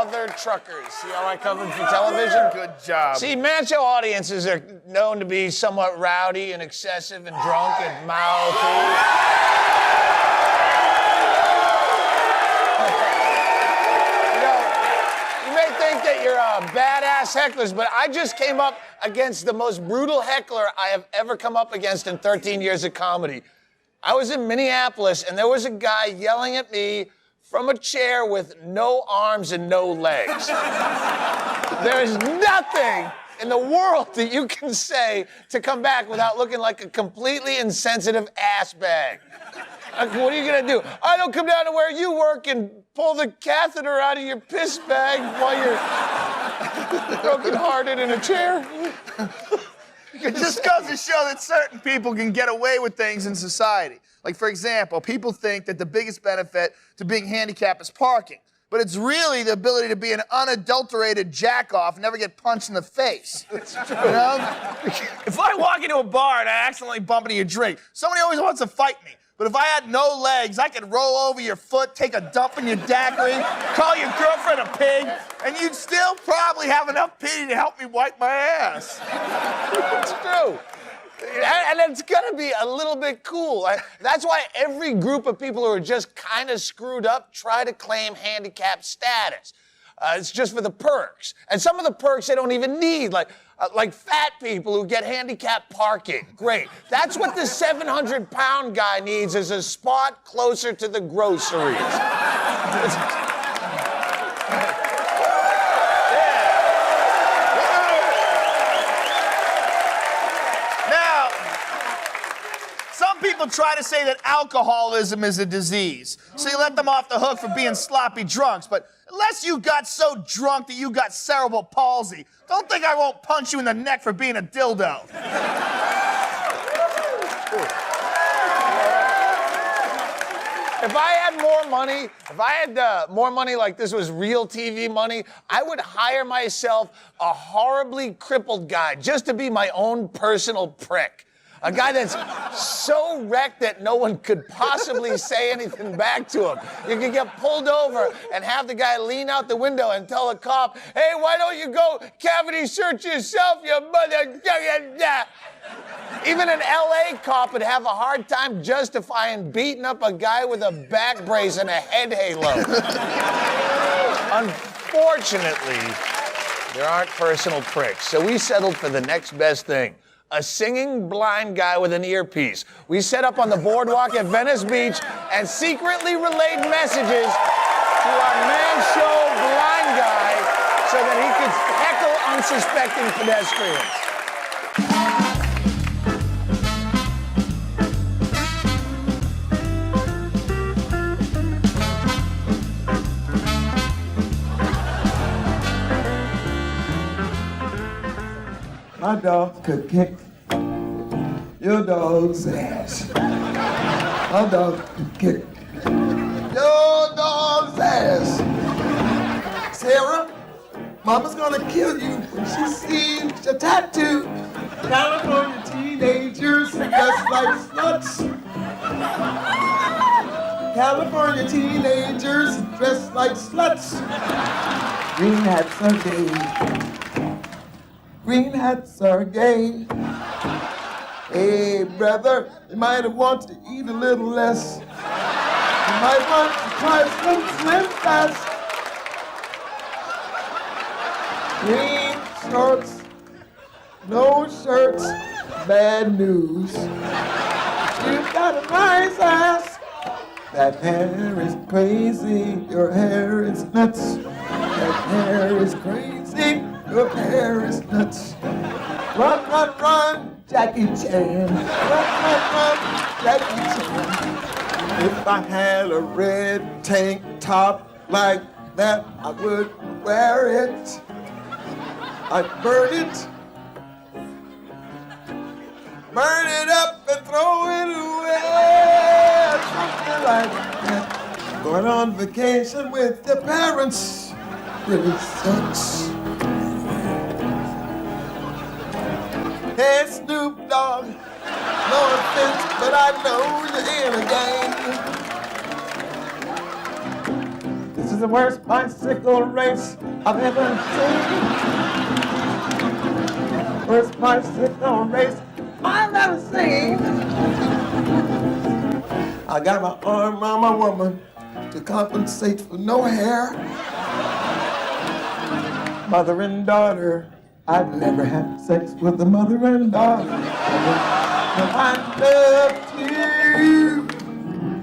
other truckers. See how I covered for television? Good job. See, macho audiences are known to be somewhat rowdy and excessive and drunk and mouthy. You may think that you're badass hecklers, but I just came up against the most brutal heckler I have ever come up against in 13 years of comedy. I was in Minneapolis, and there was a guy yelling at me from a chair with no arms and no legs. There is nothing in the world that you can say to come back without looking like a completely insensitive ass bag. What are you gonna do? I don't come down to where you work and pull the catheter out of your piss bag while you're broken-hearted in a chair. It just goes to show that certain people can get away with things in society. Like, for example, people think that the biggest benefit to being handicapped is parking. But it's really the ability to be an unadulterated jack-off and never get punched in the face. It's true. You know? If I walk into a bar and I accidentally bump into your drink, somebody always wants to fight me. But if I had no legs, I could roll over your foot, take a dump in your daiquiri, call your girlfriend a pig, and you'd still probably have enough pity to help me wipe my ass. It's true. And it's gonna be a little bit cool. That's why every group of people who are just kind of screwed up try to claim handicapped status. It's just for the perks. And some of the perks they don't even need, like fat people who get handicapped parking. Great. That's what the 700-pound guy needs, is a spot closer to the groceries. Now, some people try to say that alcoholism is a disease. So you let them off the hook for being sloppy drunks. But unless you got so drunk that you got cerebral palsy, don't think I won't punch you in the neck for being a dildo. If I had more money like this was real TV money, I would hire myself a horribly crippled guy just to be my own personal prick. A guy that's so wrecked that no one could possibly say anything back to him. You could get pulled over and have the guy lean out the window and tell a cop, "Hey, why don't you go cavity search yourself, you mother..." Even an LA cop would have a hard time justifying beating up a guy with a back brace and a head halo. Unfortunately, there aren't personal pricks, so we settled for the next best thing. A singing blind guy with an earpiece. We set up on the boardwalk at Venice Beach and secretly relayed messages to our man show blind guy so that he could heckle unsuspecting pedestrians. My dog could kick your dog's ass. My dog could kick your dog's ass. Sarah, Mama's gonna kill you when she sees your tattoo. California teenagers dressed like sluts. California teenagers dressed like sluts. Green hats are gay. Green hats are gay. Hey, brother, you might want to eat a little less. You might want to try some Slim Fast. Green shorts, no shirts, bad news. You've got a nice ass. That hair is crazy, your hair is nuts. That hair is crazy, your hair is nuts. Run, run, run, Jackie Chan. Run, run, run, Jackie Chan. If I had a red tank top like that, I would wear it. I'd burn it. Burn it up and throw it away. Something like that. Going on vacation with your parents really sucks. Hey, Snoop Dogg, no offense, but I know you're in a gang. This is the worst bicycle race I've ever seen. Worst bicycle race I've ever seen. I got my arm around my woman to compensate for no hair. Mother and daughter, I've never had sex with a mother and daughter. I love you.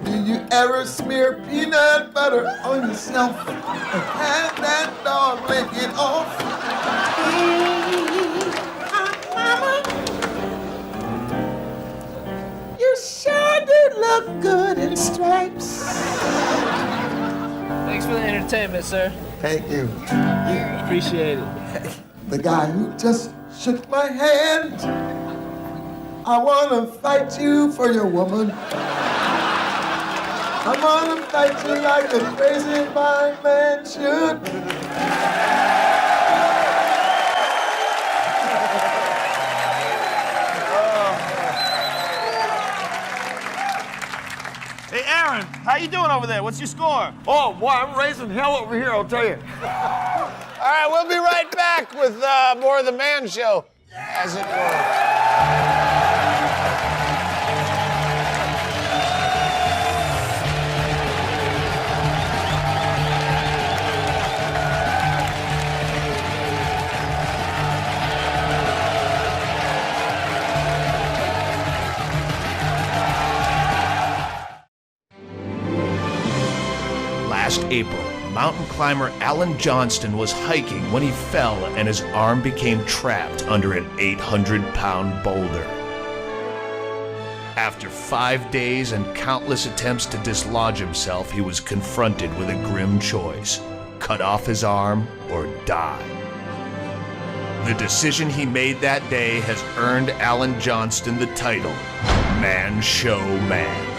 Do you ever smear peanut butter on yourself and have that dog lick it off? Mama, you sure do look good in stripes. Thanks for the entertainment, sir. Thank you. Appreciate it. The guy who just shook my hand. I wanna fight you for your woman. I wanna fight you like a crazy blind man should. Hey, Aaron, how you doing over there? What's your score? Oh, boy, I'm raising hell over here, I'll tell you. All right, we'll be right back with more of the Man Show, as it were. Last April, mountain climber Alan Johnston was hiking when he fell and his arm became trapped under an 800-pound boulder. After 5 days and countless attempts to dislodge himself, he was confronted with a grim choice: cut off his arm or die. The decision he made that day has earned Alan Johnston the title Man Show Man.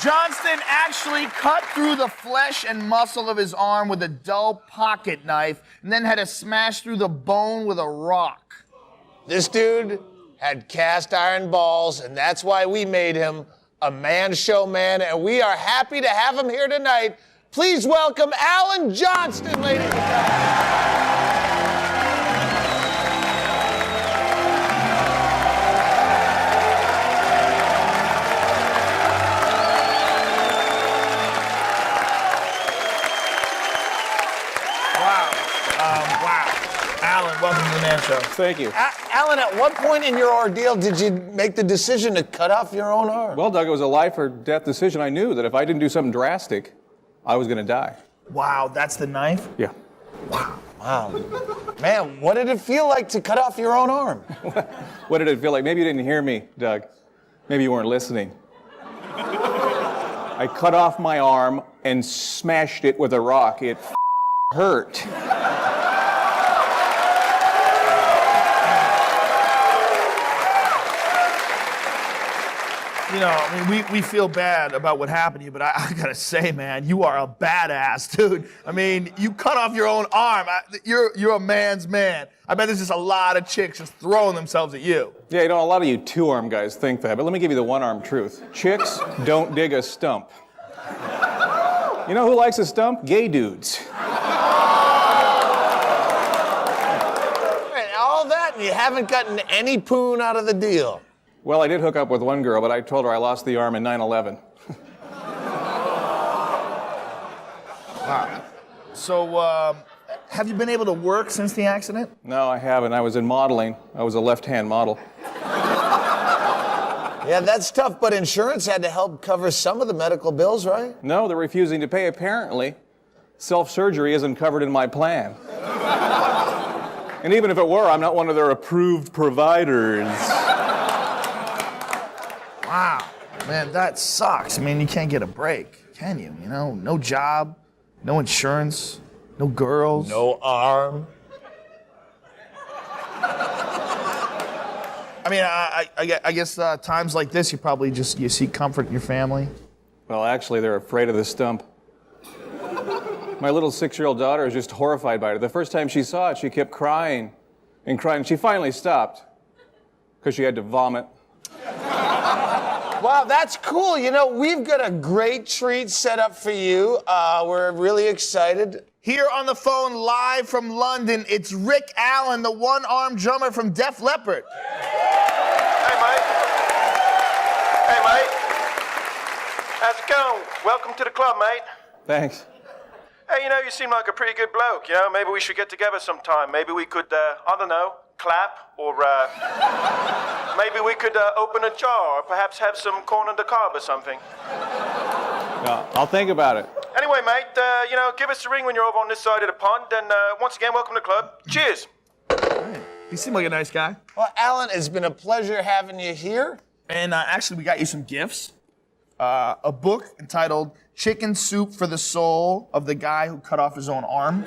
Johnston actually cut through the flesh and muscle of his arm with a dull pocket knife and then had to smash through the bone with a rock. This dude had cast iron balls, and that's why we made him a Man Show Man, and we are happy to have him here tonight. Please welcome Alan Johnston, ladies and gentlemen. Alan, welcome to the Man Show. Thank you. Alan, at what point in your ordeal did you make the decision to cut off your own arm? Well, Doug, it was a life or death decision. I knew that if I didn't do something drastic, I was going to die. Wow, that's the knife? Yeah. Wow. Man, what did it feel like to cut off your own arm? What did it feel like? Maybe you didn't hear me, Doug. Maybe you weren't listening. I cut off my arm and smashed it with a rock. It hurt. You know, I mean, we feel bad about what happened to you, but I gotta say, man, you are a badass, dude. I mean, you cut off your own arm. You're a man's man. I bet there's just a lot of chicks just throwing themselves at you. Yeah, you know, a lot of you two-arm guys think that, but let me give you the one-arm truth. Chicks don't dig a stump. You know who likes a stump? Gay dudes. All that, and you haven't gotten any poon out of the deal. Well, I did hook up with one girl, but I told her I lost the arm in 9/11. Wow. So, have you been able to work since the accident? No, I haven't. I was in modeling. I was a left-hand model. Yeah, that's tough, but insurance had to help cover some of the medical bills, right? No, they're refusing to pay. Apparently, self-surgery isn't covered in my plan. And even if it were, I'm not one of their approved providers. Wow. Man, that sucks. I mean, you can't get a break, can you? You know, no job, no insurance, no girls. No arm. I mean, I guess times like this, you seek comfort in your family. Well, actually, they're afraid of the stump. My little 6-year-old daughter is just horrified by it. The first time she saw it, she kept crying and crying. She finally stopped because she had to vomit. Wow, that's cool. You know, we've got a great treat set up for you. We're really excited. Here on the phone, live from London, it's Rick Allen, the one-armed drummer from Def Leppard. Hey, mate. Hey, mate. How's it going? Welcome to the club, mate. Thanks. Hey, you know, you seem like a pretty good bloke, you know? Maybe we should get together sometime. Maybe we could, I don't know, clap, or, maybe we could, open a jar, or perhaps have some corn on the cob or something. Yeah, I'll think about it. Anyway, mate, you know, give us a ring when you're over on this side of the pond, and, once again, welcome to the club. Cheers. You seem like a nice guy. Well, Alan, it's been a pleasure having you here. And actually, we got you some gifts. A book entitled Chicken Soup for the Soul of the Guy Who Cut Off His Own Arm.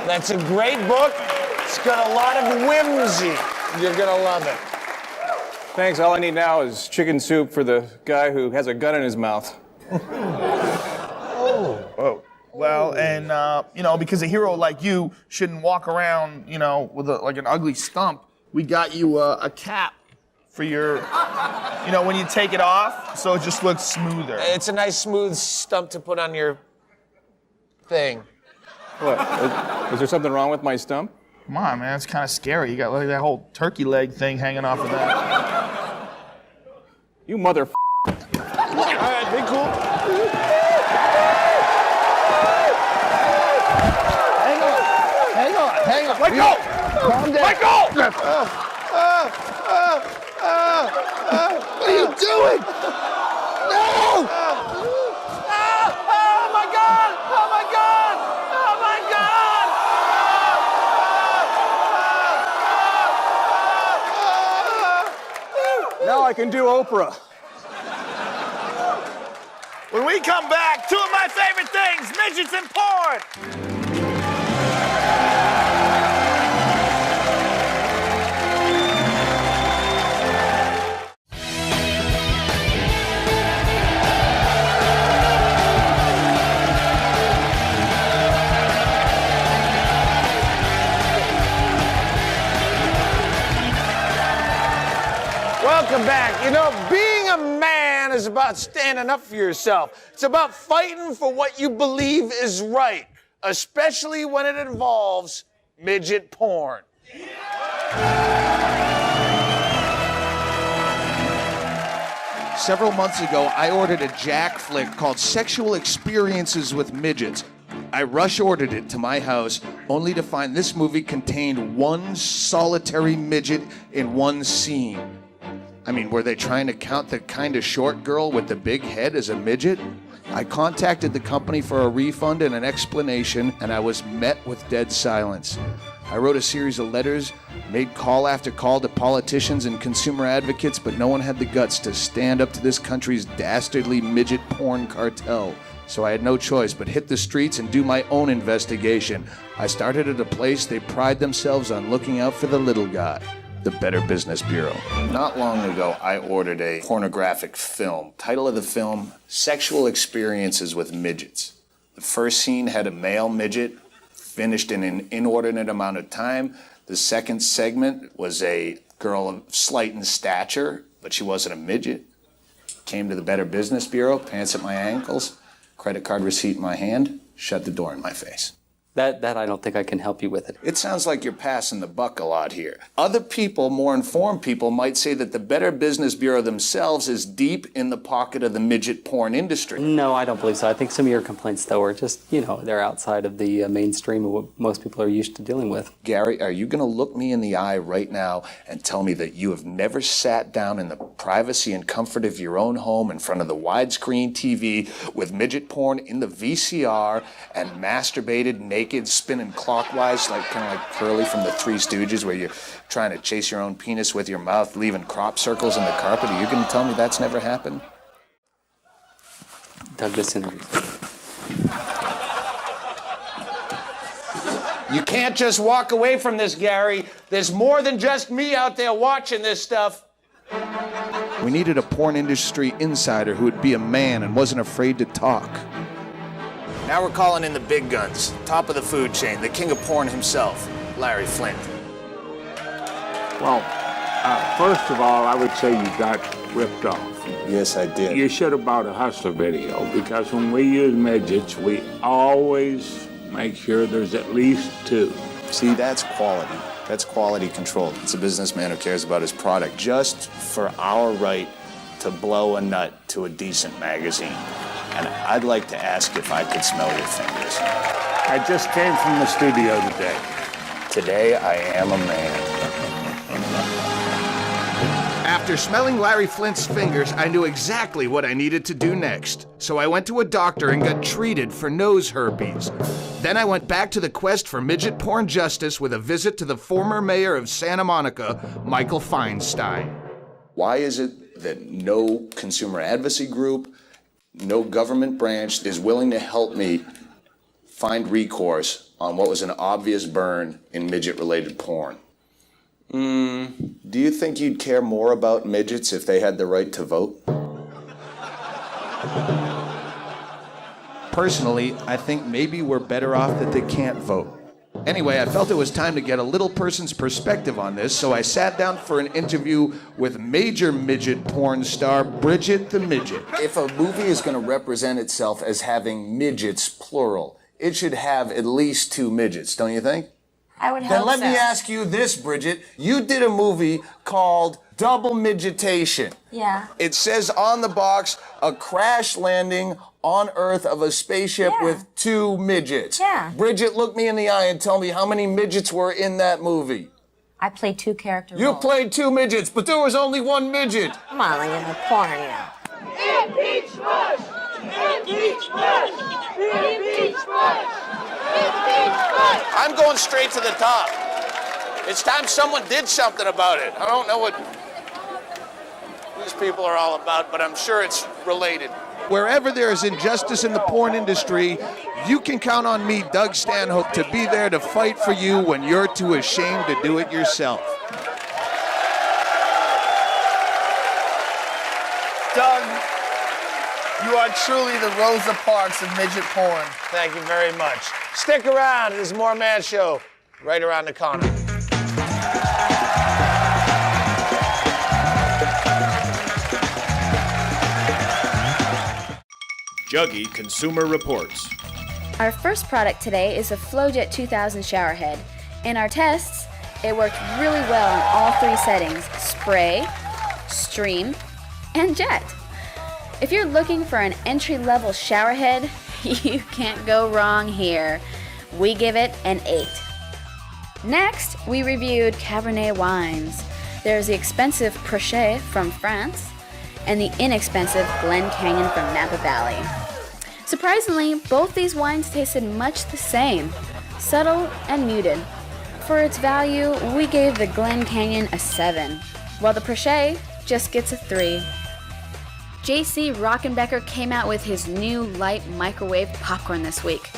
That's a great book. It's got a lot of whimsy. You're gonna love it. Thanks. All I need now is chicken soup for the guy who has a gun in his mouth. Oh. Well, and, you know, because a hero like you shouldn't walk around, you know, with like an ugly stump, we got you a cap for your, you know, when you take it off, so it just looks smoother. It's a nice smooth stump to put on your thing. What? Is there something wrong with my stump? Come on, man, it's kind of scary. You got like that whole turkey leg thing hanging off of that. You mother. All right, be cool. Hang on. Let go! Calm down. Let go! What are you doing? No! Oh my God! Oh my God! Oh my God! Now I can do Oprah. When we come back, two of my favorite things, midgets and porn! Welcome back. You know, being a man is about standing up for yourself. It's about fighting for what you believe is right, especially when it involves midget porn. Several months ago, I ordered a Jack flick called Sexual Experiences with Midgets. I rush ordered it to my house, only to find this movie contained one solitary midget in one scene. I mean, were they trying to count the kind of short girl with the big head as a midget? I contacted the company for a refund and an explanation, and I was met with dead silence. I wrote a series of letters, made call after call to politicians and consumer advocates, but no one had the guts to stand up to this country's dastardly midget porn cartel. So I had no choice but hit the streets and do my own investigation. I started at a place they pride themselves on looking out for the little guy, the Better Business Bureau. Not long ago, I ordered a pornographic film. Title of the film, Sexual Experiences with Midgets. The first scene had a male midget, finished in an inordinate amount of time. The second segment was a girl of slight in stature, but she wasn't a midget. Came to the Better Business Bureau, pants at my ankles, credit card receipt in my hand, shut the door in my face. That I don't think I can help you with it. It sounds like you're passing the buck a lot here. Other people, more informed people, might say that the Better Business Bureau themselves is deep in the pocket of the midget porn industry. No, I don't believe so. I think some of your complaints, though, are just, you know, they're outside of the mainstream of what most people are used to dealing with. Gary, are you going to look me in the eye right now and tell me that you have never sat down in the privacy and comfort of your own home in front of the widescreen TV with midget porn in the VCR and masturbated naked, spinning clockwise, like kind of like Curly from the Three Stooges, where you're trying to chase your own penis with your mouth, leaving crop circles in the carpet? Are you going to tell me that's never happened? Doug, this interview. You can't just walk away from this, Gary. There's more than just me out there watching this stuff. We needed a porn industry insider who would be a man and wasn't afraid to talk. Now we're calling in the big guns, top of the food chain, the king of porn himself, Larry Flint. Well, First of all, I would say you got ripped off. Yes, I did. You should have bought a hustler video, because when we use midgets, we always make sure there's at least 2. See, that's quality. That's quality control. It's a businessman who cares about his product just for our right to blow a nut to a decent magazine. And I'd like to ask if I could smell your fingers. I just came from the studio today. Today, I am a man. After smelling Larry Flint's fingers, I knew exactly what I needed to do next. So I went to a doctor and got treated for nose herpes. Then I went back to the quest for midget porn justice with a visit to the former mayor of Santa Monica, Michael Feinstein. Why is it that no consumer advocacy group, no government branch is willing to help me find recourse on what was an obvious burn in midget-related porn? Do you think you'd care more about midgets if they had the right to vote? Personally, I think maybe we're better off that they can't vote. Anyway, I felt it was time to get a little person's perspective on this, so I sat down for an interview with major midget porn star Bridget the Midget. If a movie is going to represent itself as having midgets, plural, it should have at least 2 midgets, don't you think? I would hope Then let so. me ask you this, Bridget. You did a movie called Double Midgetation. Yeah. It says on the box, a crash landing on Earth of a spaceship Yeah. with 2 midgets. Yeah. Bridget, look me in the eye and tell me how many midgets were in that movie. I played 2 character You roles. played 2 midgets, but there was only 1 midget. Come on, like in the porn, you know. Impeach Bush! Impeach Bush! Impeach Bush! I'm going straight to the top. It's time someone did something about it. I don't know what these people are all about, but I'm sure it's related. Wherever there is injustice in the porn industry, you can count on me, Doug Stanhope, to be there to fight for you when you're too ashamed to do it yourself. Doug, you are truly the Rosa Parks of midget porn. Thank you very much. Stick around. There's more Mad Show right around the corner. Juggy Consumer Reports. Our first product today is a FlowJet 2000 shower head. In our tests, it worked really well in all 3 settings: spray, stream, and jet. If you're looking for an entry-level shower head, you can't go wrong here. We give it an 8. Next, we reviewed Cabernet wines. There's the expensive Prochet from France and the inexpensive Glen Canyon from Napa Valley. Surprisingly, both these wines tasted much the same, subtle and muted. For its value, we gave the Glen Canyon a 7, while the Prochet just gets a 3. JC Rockenbecker came out with his new light microwave popcorn this week.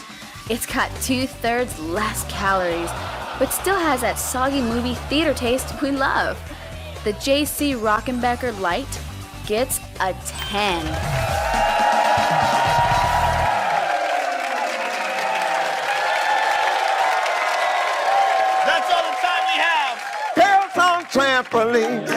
It's got 2/3 less calories, but still has that soggy movie theater taste we love. The JC Rockenbecker Light gets a 10. That's all the time we have. Girls on trampolines,